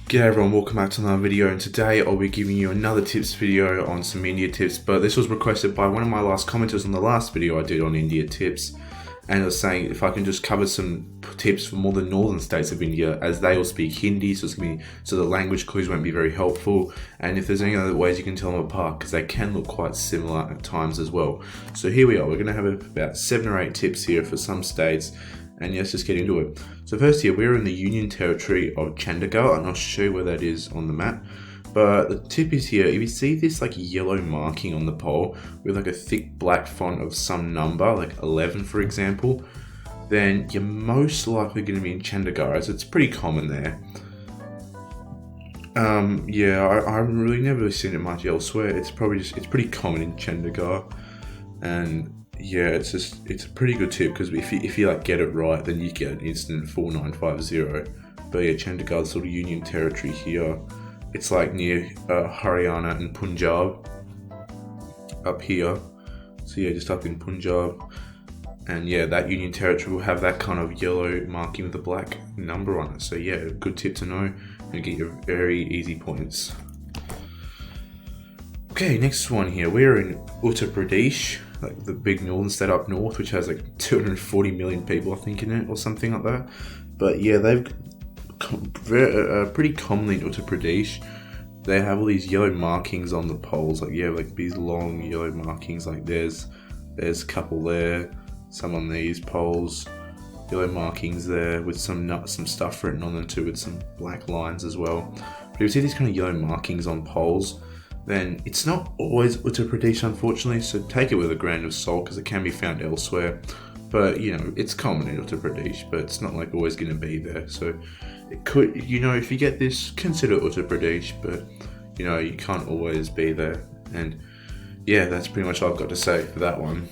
G'day everyone, welcome back to another video, and today I'll be giving you another tips video on some India tips, but this was requested by one of my last commenters on the last video I did on India tips, and it was saying if I can just cover some tips from all the northern states of India, as they all speak Hindi, so the language clues won't be very helpful, and if there's any other ways you can tell them apart, because they can look quite similar at times as well. So here we are, we're going to have about 7 or 8 tips here for some states, and let's just get into it. So first here, we're in the Union Territory of Chandigarh, and I'll show you where that is on the map. But the tip is here, if you see this like yellow marking on the pole with like a thick black font of some number, like 11 for example, then you're most likely going to be in Chandigarh, as it's pretty common there. I've really never seen it much elsewhere. It's pretty common in Chandigarh, and yeah, it's a pretty good tip, because if you like get it right, then you get an instant 4950. But yeah, Chandigarh, sort of Union Territory here. It's like near Haryana and Punjab up here. So yeah, just up in Punjab. And yeah, that Union Territory will have that kind of yellow marking with a black number on it. So yeah, good tip to know, and get your very easy points. Okay, next one here. We're in Uttar Pradesh, like the big northern state up north, which has like 240 million people, I think, in it, or something like that. But yeah, they've pretty commonly in Uttar Pradesh, they have all these yellow markings on the poles. Like like these long yellow markings. Like there's a couple there, some on these poles, yellow markings there with some stuff written on them too, with some black lines as well. But if you see these kind of yellow markings on poles, then it's not always Uttar Pradesh, unfortunately, so take it with a grain of salt, because it can be found elsewhere. But you know, it's common in Uttar Pradesh, but it's not like always going to be there. So it could, if you get this, consider Uttar Pradesh, but you can't always be there. And yeah, that's pretty much all I've got to say for that one.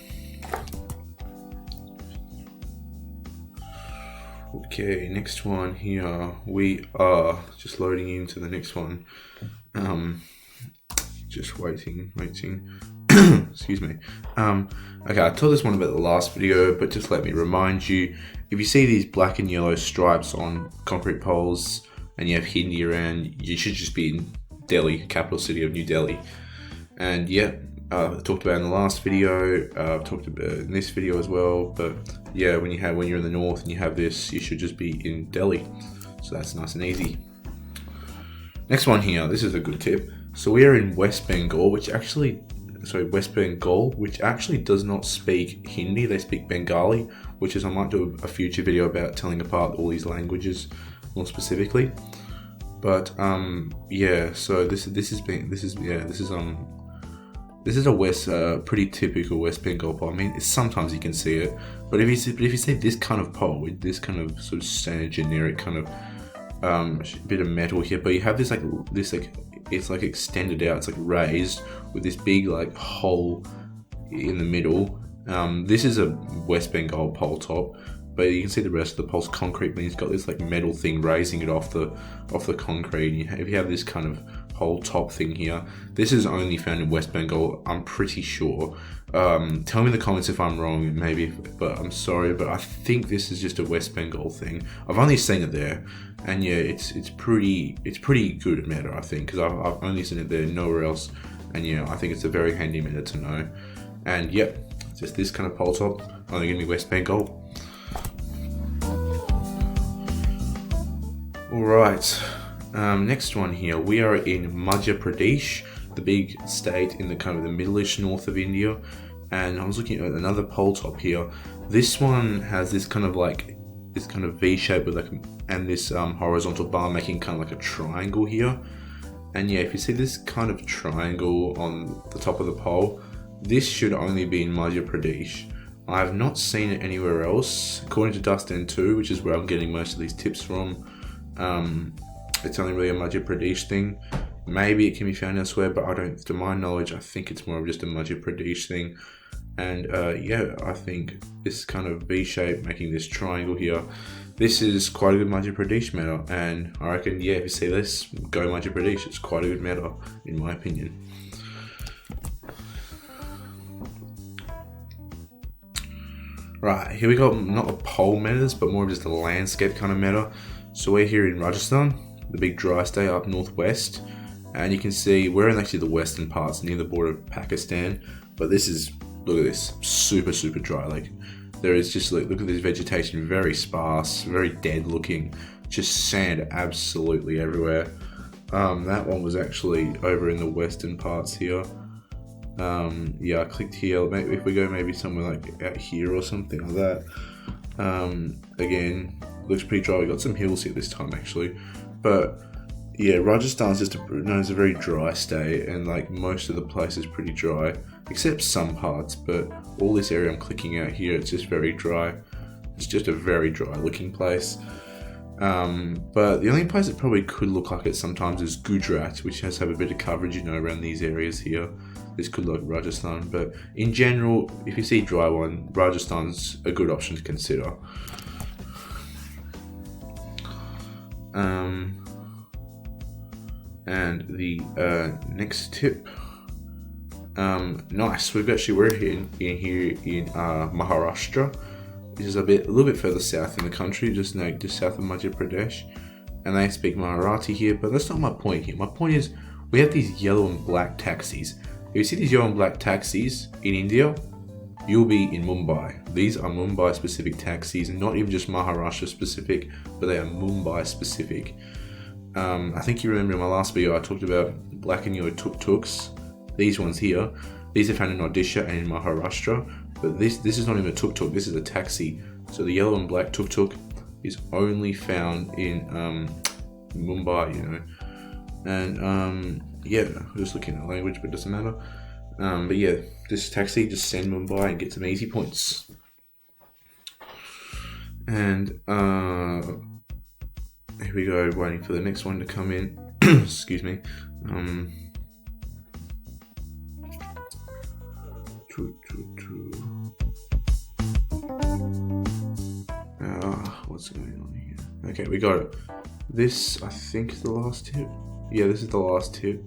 Okay, next one here. We are just loading into the next one. Just waiting. Excuse me. Okay, I told this one about the last video, but just let me remind you, if you see these black and yellow stripes on concrete poles and you have Hindi around, you should just be in Delhi, capital city of New Delhi. And yeah, I talked about in the last video, I've talked about in this video as well, but yeah, when you're in the north and you have this, you should just be in Delhi. So that's nice and easy. Next one here, this is a good tip. So we are in West Bengal, which actually does not speak Hindi. They speak Bengali, which is, I might do a future video about telling apart all these languages more specifically. But yeah, so this is a pretty typical West Bengal pole. I mean, sometimes you can see it, but if you see this kind of pole with this kind of sort of standard generic kind of bit of metal here, but you have this it's like extended out, it's like raised with this big like hole in the middle. This is a West Bengal pole top, but you can see the rest of the pole's concrete, but it's got this like metal thing raising it off the concrete. If you have this kind of whole top thing here, this is only found in West Bengal, I'm pretty sure. Tell me in the comments if I'm wrong, maybe, but I'm sorry, but I think this is just a West Bengal thing. I've only seen it there, and yeah, it's pretty good meta, I think, because I've only seen it there, nowhere else. And yeah, I think it's a very handy meta to know. And yep, just this kind of pole top, only gonna be West Bengal. Alright, next one here, we are in Madhya Pradesh, the big state in the kind of the middle-ish north of India. And I was looking at another pole top here. This one has this kind of V shape with and this horizontal bar making kind of like a triangle here. And yeah, if you see this kind of triangle on the top of the pole, this should only be in Madhya Pradesh. I have not seen it anywhere else. According to Dust N2, which is where I'm getting most of these tips from, it's only really a Madhya Pradesh thing. Maybe it can be found elsewhere, but to my knowledge, I think it's more of just a Madhya Pradesh thing. And yeah, I think this kind of V shape making this triangle here, this is quite a good Madhya Pradesh meta, and I reckon, yeah, if you see this, go Madhya Pradesh. It's quite a good meta, in my opinion. Right, here we got not the pole metas, but more of just a landscape kind of meta. So we're here in Rajasthan, the big dry state up northwest. And you can see we're in actually the western parts near the border of Pakistan. But this is, look at this, super dry. Like there is just like, look at this vegetation, very sparse, very dead looking, just sand absolutely everywhere. That one was actually over in the western parts here. Yeah, I clicked here. Maybe if we go maybe somewhere like out here or something like that. Again, looks pretty dry. We got some hills here this time actually, but yeah, Rajasthan's just known as a very dry state, and like most of the place is pretty dry, except some parts. But all this area I'm clicking out here, it's just very dry. It's just a very dry looking place. But the only place that probably could look like it sometimes is Gujarat, which has have a bit of coverage, you know, around these areas here. This could look like Rajasthan, but in general, if you see dry one, Rajasthan's a good option to consider. And the next tip, nice. We're here in Maharashtra. This is a little bit further south in the country, just south of Madhya Pradesh, and they speak Marathi here. But that's not my point here. My point is we have these yellow and black taxis. If you see these yellow and black taxis in India, you'll be in Mumbai. These are Mumbai specific taxis, and not even just Maharashtra specific, but they are Mumbai specific. I think you remember in my last video I talked about black and yellow tuk-tuks. These ones here, these are found in Odisha and in Maharashtra, but this is not even a tuk-tuk, this is a taxi. So the yellow and black tuk-tuk is only found in Mumbai, you know. And yeah, I'm just looking at language, but it doesn't matter. But yeah, this taxi, just send Mumbai and get some easy points. And here we go, waiting for the next one to come in. Excuse me. What's going on here? Okay, we got it. This, I think, is the last tip. Yeah, this is the last tip.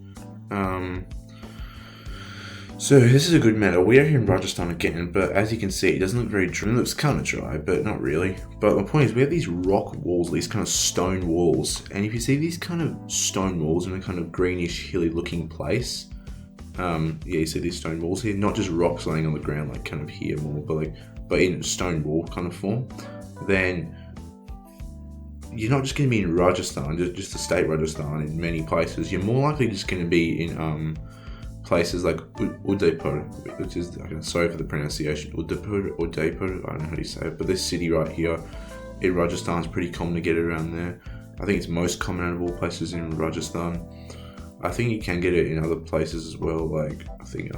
So this is a good matter. We are here in Rajasthan again, but as you can see, it doesn't look very dry. It looks kind of dry, but not really. But my point is, we have these rock walls, these kind of stone walls, and if you see these kind of stone walls in a kind of greenish, hilly looking place, yeah, you see these stone walls here, not just rocks laying on the ground, like kind of here more, but in stone wall kind of form, then you're not just going to be in Rajasthan, just the state Rajasthan, in many places. You're more likely just going to be in places like Udaipur, which is, sorry for the pronunciation, Udaipur, I don't know how to say it, but this city right here in Rajasthan is pretty common to get around there. I think it's most common out of all places in Rajasthan. I think you can get it in other places as well, like I think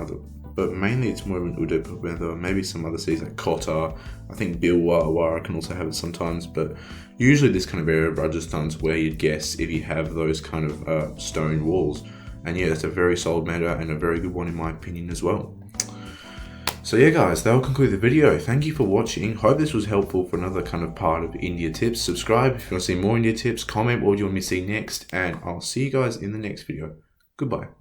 but mainly it's more of an Udaipur, maybe some other cities like Kota. I think Bhilwara can also have it sometimes, but usually this kind of area of Rajasthan's where you'd guess if you have those kind of stone walls. And yeah, that's a very solid matter and a very good one in my opinion as well. So yeah guys, that'll conclude the video. Thank you for watching. Hope this was helpful for another kind of part of India tips. Subscribe if you want to see more India tips, comment what you want me to see next, and I'll see you guys in the next video. Goodbye.